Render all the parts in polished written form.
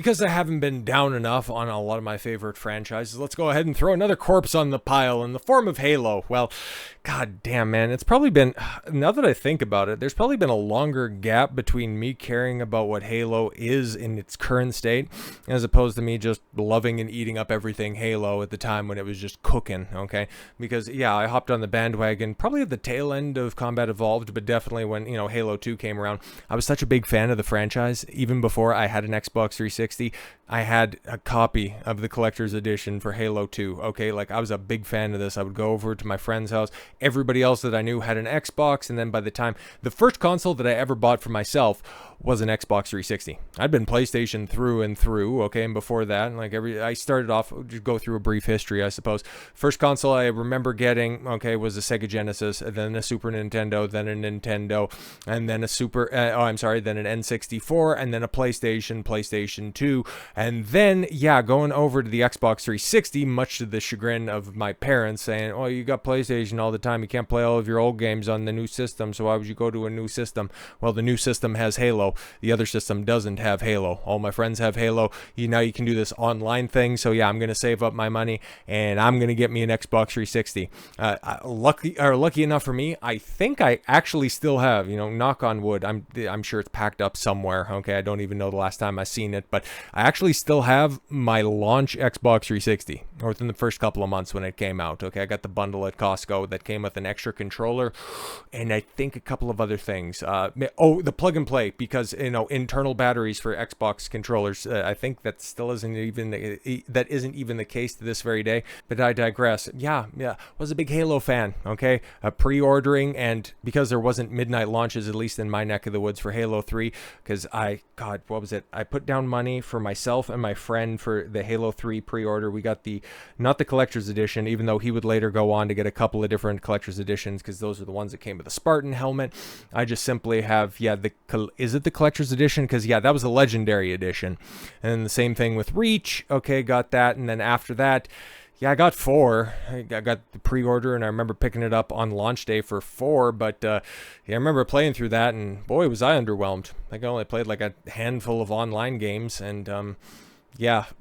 because I haven't been down enough on a lot of my favorite franchises, let's go ahead and throw another corpse on the pile in the form of Halo. Well, god damn, man, it's probably been, now that I think about it, there's probably been a longer gap between me caring about what Halo is in its current state, as opposed to me just loving and eating up everything Halo at the time when it was just cooking, okay? Because, yeah, I hopped on the bandwagon probably at the tail end of Combat Evolved, but definitely when, you know, Halo 2 came around. I was such a big fan of the franchise, even before I had an Xbox 360. I had a copy of the collector's edition for Halo 2, okay? Like, I was a big fan of this. I would go over to my friend's house. Everybody else that I knew had an Xbox, and then by the time, the first console that I ever bought for myself was an Xbox 360. I'd been PlayStation through and through, okay? And before that, like I started off, just go through a brief history, I suppose. First console I remember getting, okay, was a Sega Genesis, then a Super Nintendo, then a Nintendo, and then a then an N64, and then a PlayStation 2, and then, yeah, going over to the Xbox 360, much to the chagrin of my parents, saying, oh, you got PlayStation all the time, you can't play all of your old games on the new system, so why would you go to a new system? Well, the new system has Halo. The other system doesn't have Halo. All my friends have Halo. Now you can do this online thing, so yeah, I'm going to save up my money, and I'm going to get me an Xbox 360. Lucky enough for me, I think I actually still have, knock on wood, I'm sure it's packed up somewhere, okay? I don't even know the last time I seen it, but I actually still have my launch Xbox 360, or within the first couple of months when it came out, okay? I got the bundle at Costco that came with an extra controller, and I think a couple of other things. The plug and play, because, internal batteries for Xbox controllers, I think that still isn't even the case to this very day, but I digress. Yeah, was a big Halo fan, okay? Pre-ordering, and because there wasn't midnight launches, at least in my neck of the woods, for Halo 3, because I put down money for myself and my friend for the Halo 3 pre-order. We got not the collector's edition, even though he would later go on to get a couple of different collector's editions, because those are the ones that came with a Spartan helmet. I just simply have, is it the collector's edition? Because, yeah, that was the legendary edition. And the same thing with Reach. Okay, got that. And then after that, yeah, I got 4. I got the pre-order, and I remember picking it up on launch day for 4, but I remember playing through that, and boy, was I underwhelmed. I think I only played like a handful of online games, and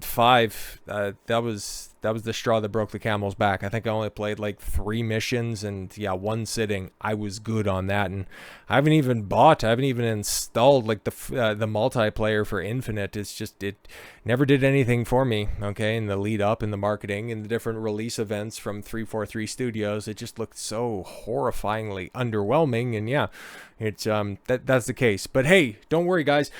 5, that was the straw that broke the camel's back. I think I only played like 3 missions, and 1 sitting. I was good on that, and I haven't even installed like the multiplayer for Infinite. It's just, it never did anything for me, okay? In the lead up, in the marketing, in the different release events from 343 Studios, it just looked so horrifyingly underwhelming, and it's that's the case. But hey, don't worry, guys.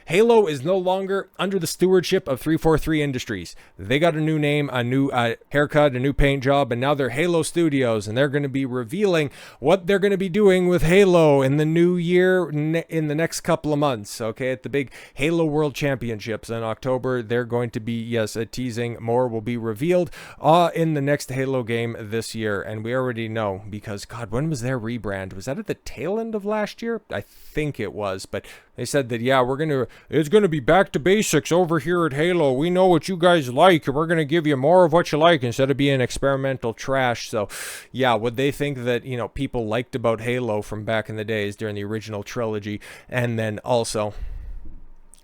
Halo is no longer under the stewardship of 343 Industries. They got a new name, a new haircut, a new paint job, and now they're Halo Studios, and they're going to be revealing what they're going to be doing with Halo in the new year, in the next couple of months, okay? At the big Halo World Championships in October, they're going to be, teasing more will be revealed in the next Halo game this year, and we already know, because, God, when was their rebrand? Was that at the tail end of last year? I think it was, but they said that, it's going to be back to basics over here at Halo. We know what you guys like, and we're going to give you more of what you like instead of being experimental trash. So, what they think that, people liked about Halo from back in the days during the original trilogy, and then also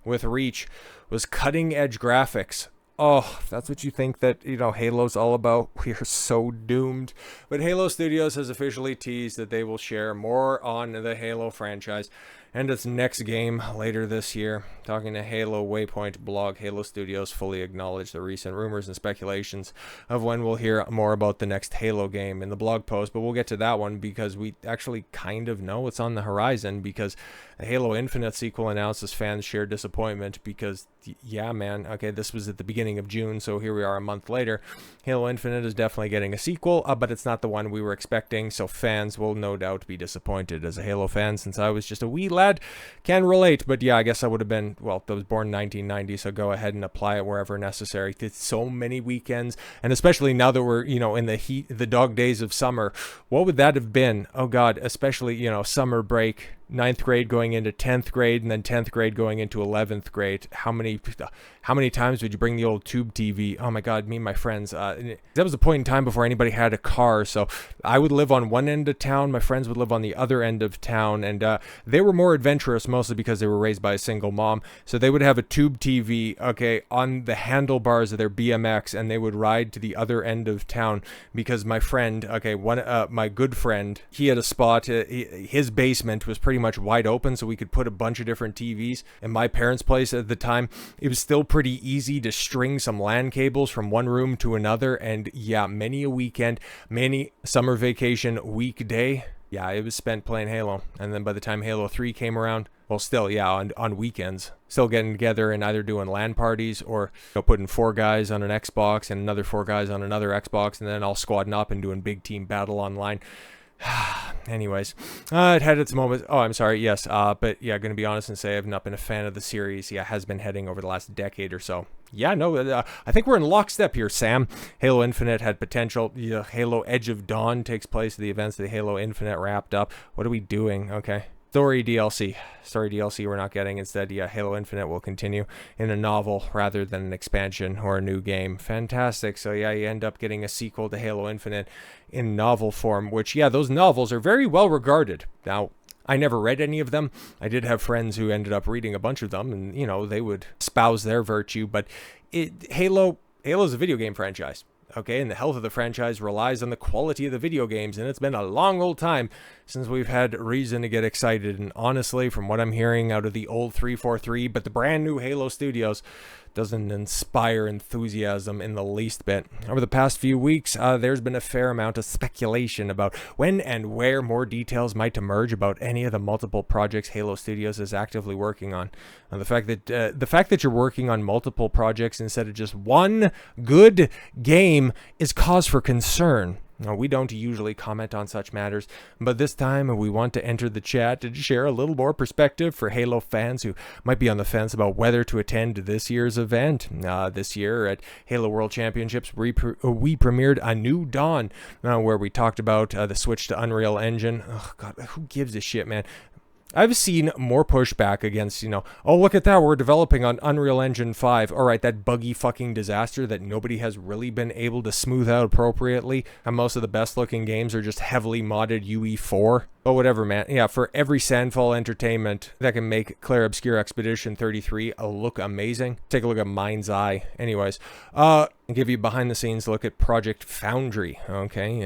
with Reach, was cutting-edge graphics. Oh, if that's what you think that, Halo's all about, we are so doomed. But Halo Studios has officially teased that they will share more on the Halo franchise and its next game later this year. Talking to Halo Waypoint blog, Halo Studios fully acknowledged the recent rumors and speculations of when we'll hear more about the next Halo game in the blog post, but we'll get to that one because we actually kind of know what's on the horizon, because the Halo Infinite sequel announced as fans share disappointment because, this was at the beginning of June, so here we are a month later. Halo Infinite is definitely getting a sequel, but it's not the one we were expecting, so fans will no doubt be disappointed. As a Halo fan, since I was just a wee lad, can relate, but I guess I would have been, I was born in 1990, so go ahead and apply it wherever necessary. It's so many weekends, and especially now that we're, in the heat, the dog days of summer, what would that have been? Oh God, especially, summer break, ninth grade going into 10th grade, and then 10th grade going into 11th grade. How many times would you bring the old tube TV? Oh my God, me and my friends. That was a point in time before anybody had a car, so I would live on one end of town, my friends would live on the other end of town, and they were more adventurous mostly because they were raised by a single mom. So they would have a tube TV, okay, on the handlebars of their BMX, and they would ride to the other end of town because my friend, okay, my good friend, he had a spot. His basement was pretty much wide open, so we could put a bunch of different TVs. In my parents' place at the time, it was still pretty easy to string some LAN cables from one room to another, and yeah, many a weekend, many summer vacation weekday, yeah, it was spent playing Halo. And then by the time Halo 3 came around, well, still, yeah, on weekends, still getting together and either doing LAN parties or putting 4 guys on an Xbox and another 4 guys on another Xbox, and then all squadding up and doing big team battle online. Anyways, it had its moments. Oh, I'm sorry. Yes. But yeah, going to be honest and say I've not been a fan of the series. Yeah, has been heading over the last decade or so. Yeah, no, I think we're in lockstep here, Sam. Halo Infinite had potential. Yeah, Halo Edge of Dawn takes place at the events of the Halo Infinite wrapped up. What are we doing? Okay. Story DLC we're not getting. Instead, yeah, Halo Infinite will continue in a novel rather than an expansion or a new game. Fantastic. So yeah, you end up getting a sequel to Halo Infinite in novel form, which, yeah, those novels are very well regarded. Now, I never read any of them. I did have friends who ended up reading a bunch of them, and, you know, they would espouse their virtue, but Halo's a video game franchise. Okay, and the health of the franchise relies on the quality of the video games, and it's been a long old time since we've had reason to get excited. And honestly, from what I'm hearing out of the old 343, but the brand new Halo Studios doesn't inspire enthusiasm in the least bit. Over the past few weeks, there's been a fair amount of speculation about when and where more details might emerge about any of the multiple projects Halo Studios is actively working on. And the fact that you're working on multiple projects instead of just one good game is cause for concern. Now, we don't usually comment on such matters, but this time we want to enter the chat to share a little more perspective for Halo fans who might be on the fence about whether to attend this year's event. This year at Halo World Championships, we premiered A New Dawn, where we talked about the switch to Unreal Engine. Oh, God, who gives a shit, man? I've seen more pushback against, oh, look at that, we're developing on Unreal Engine 5. All right, that buggy fucking disaster that nobody has really been able to smooth out appropriately. And most of the best looking games are just heavily modded UE4. Oh, whatever, man. Yeah, for every Sandfall Entertainment that can make Claire Obscure Expedition 33 look amazing. Take a look at Mind's Eye. Anyways, I'll give you a behind the scenes look at Project Foundry, okay,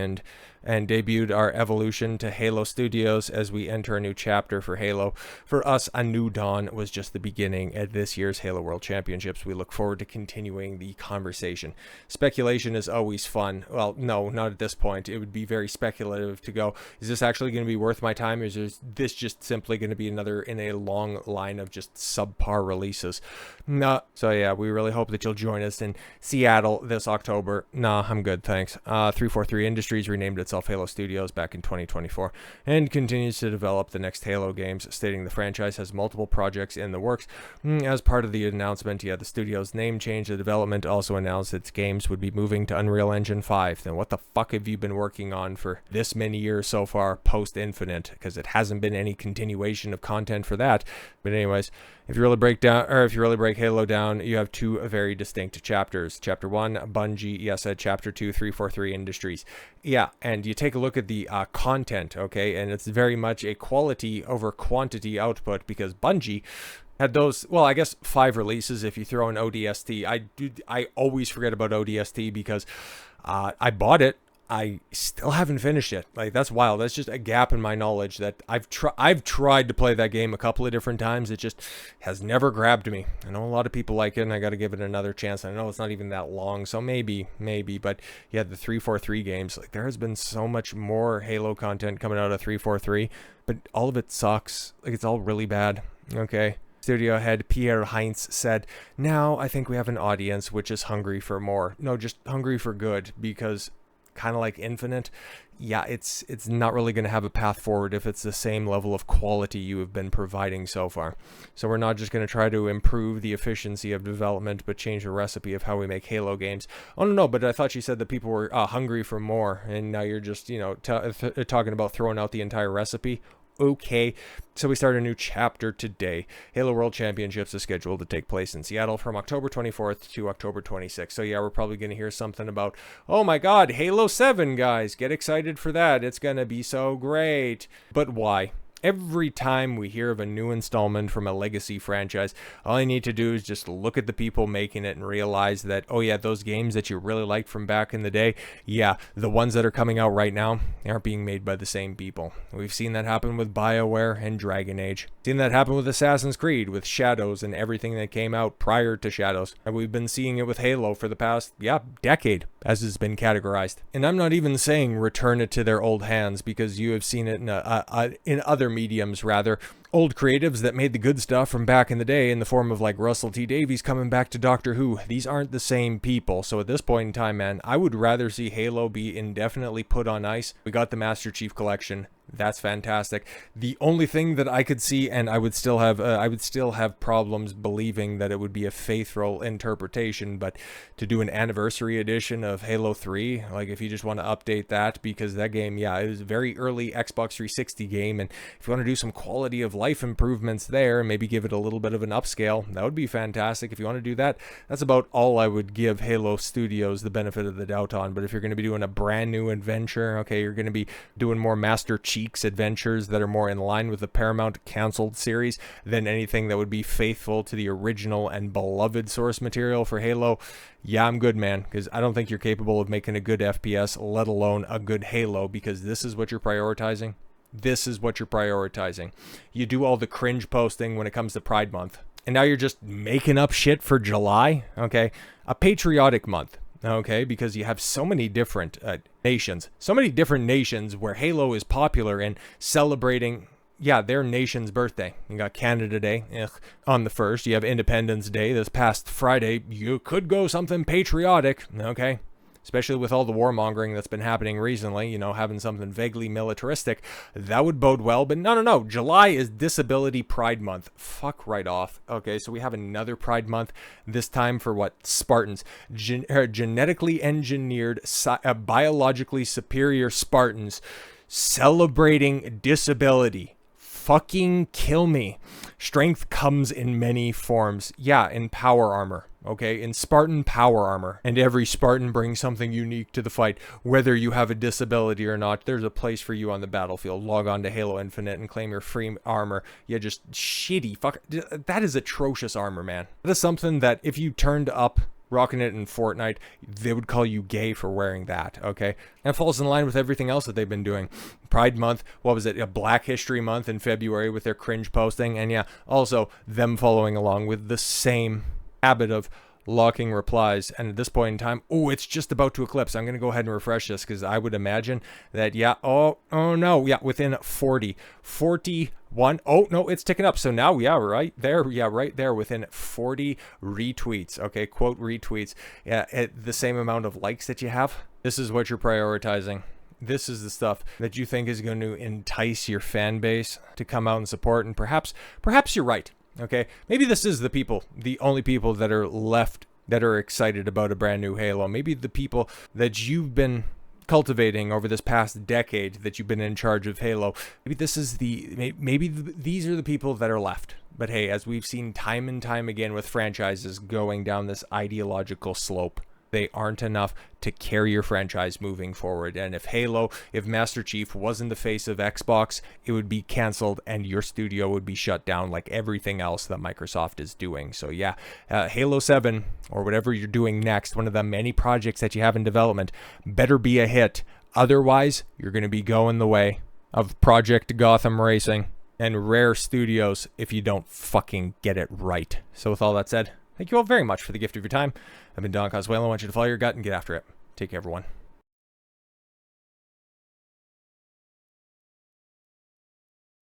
and debuted our evolution to Halo Studios as we enter a new chapter for Halo. For us, A New Dawn was just the beginning at this year's Halo World Championships. We look forward to continuing the conversation. Speculation is always fun. Well, no, not at this point. It would be very speculative to go, is this actually going to be worth my time, or is this just simply going to be another in a long line of just subpar releases? No. So yeah, we really hope that you'll join us in Seattle this October. Nah, I'm good, thanks. 343 Industries renamed itself Halo Studios back in 2024 and continues to develop the next Halo games, stating the franchise has multiple projects in the works. As part of the announcement, yeah, the studio's name change. The development also announced its games would be moving to Unreal Engine 5. Then what the fuck have you been working on for this many years so far post Infinite? Because it hasn't been any continuation of content for that. But anyways, if you really break Halo down, you have 2 very distinct chapters. Chapter 1, Bungie, yes, Chapter 2, 343 Industries. Yeah, and you take a look at the content, okay, and it's very much a quality over quantity output because Bungie had those, well, I guess 5 releases if you throw in ODST. I always forget about ODST because I bought it. I still haven't finished it. Like, that's wild. That's just a gap in my knowledge that I've tried to play that game a couple of different times. It just has never grabbed me. I know a lot of people like it, and I got to give it another chance. I know it's not even that long, so maybe. But yeah, the 343 games, like, there has been so much more Halo content coming out of 343, but all of it sucks. Like, it's all really bad. Okay. Studio head Pierre Heinz said, "Now I think we have an audience which is hungry for more. No, just hungry for good, because kind of like Infinite, yeah, it's not really going to have a path forward if it's the same level of quality you have been providing so far. So we're not just going to try to improve the efficiency of development, but change the recipe of how we make Halo games." Oh, no, but I thought you said that people were hungry for more, and now you're just, talking about throwing out the entire recipe. okay. So we start a new chapter today. Halo World Championships is scheduled to take place in Seattle from October 24th to October 26th. So yeah, we're probably going to hear something about, oh my god, Halo 7, guys. Get excited for that. It's going to be so great. But why? Every time we hear of a new installment from a legacy franchise, all I need to do is just look at the people making it and realize that, oh yeah, those games that you really liked from back in the day, yeah, the ones that are coming out right now, they aren't being made by the same people. We've seen that happen with BioWare and Dragon Age. Seen that happen with Assassin's Creed, with Shadows and everything that came out prior to Shadows. And we've been seeing it with Halo for the past, decade, as it's been categorized. And I'm not even saying return it to their old hands, because you have seen it in other mediums, rather. Old creatives that made the good stuff from back in the day, in the form of like Russell T Davies coming back to Doctor Who. These aren't the same people. So at this point in time, man, I would rather see Halo be indefinitely put on ice. We got the Master Chief Collection. That's fantastic. The only thing that I could see, and I would still have problems believing that it would be a faithful interpretation, but to do an anniversary edition of Halo 3, like if you just want to update that, because that game, it was a very early Xbox 360 game, and if you want to do some quality of life improvements there, maybe give it a little bit of an upscale, that would be fantastic. If you want to do that, that's about all I would give Halo Studios the benefit of the doubt on. But if you're going to be doing a brand new adventure, okay, you're going to be doing more Master Chief's adventures that are more in line with the Paramount canceled series than anything that would be faithful to the original and beloved source material for Halo, yeah, I'm good, man, because I don't think you're capable of making a good FPS, let alone a good Halo, because this is what you're prioritizing. This is what you're prioritizing. You do all the cringe posting when it comes to Pride Month, and now you're just making up shit for July, okay? A patriotic month. Okay, because you have so many different nations where Halo is popular and celebrating, their nation's birthday. You got Canada Day on the 1st. You have Independence Day this past Friday. You could go something patriotic, okay? Especially with all the warmongering that's been happening recently, having something vaguely militaristic, that would bode well. But no. July is Disability Pride Month. Fuck right off. Okay, so we have another Pride Month, this time for what? Spartans. Genetically engineered, biologically superior Spartans celebrating disability. Fucking kill me. Strength comes in many forms. Yeah, in power armor. Okay, in Spartan power armor. And every Spartan brings something unique to the fight. Whether you have a disability or not, there's a place for you on the battlefield. Log on to Halo Infinite and claim your free armor. Yeah, just shitty. Fuck. That is atrocious armor, man. That is something that if you turned up rocking it in Fortnite, they would call you gay for wearing that, okay? And it falls in line with everything else that they've been doing. Pride Month, what was it? A Black History Month in February with their cringe posting. And also them following along with the same habit of locking replies. And at this point in time, it's just about to eclipse. I'm going to go ahead and refresh this, because I would imagine that, within 41, no, it's ticking up. So now, right there, within 40 retweets, okay, quote retweets, at the same amount of likes that you have. This is what you're prioritizing. This is the stuff that you think is going to entice your fan base to come out and support. And perhaps you're right. Okay, maybe this is the only people that are left that are excited about a brand new Halo. Maybe the people that you've been cultivating over this past decade that you've been in charge of Halo. Maybe these are the people that are left. But hey, as we've seen time and time again with franchises going down this ideological slope, they aren't enough to carry your franchise moving forward. And if Master Chief wasn't the face of Xbox, it would be canceled and your studio would be shut down like everything else that Microsoft is doing. So Halo 7, or whatever you're doing next, one of the many projects that you have in development, better be a hit. Otherwise, you're going to be going the way of Project Gotham Racing and Rare Studios if you don't fucking get it right. So with all that said, thank you all very much for the gift of your time. I've been Don Coswell. I want you to follow your gut and get after it. Take care, everyone.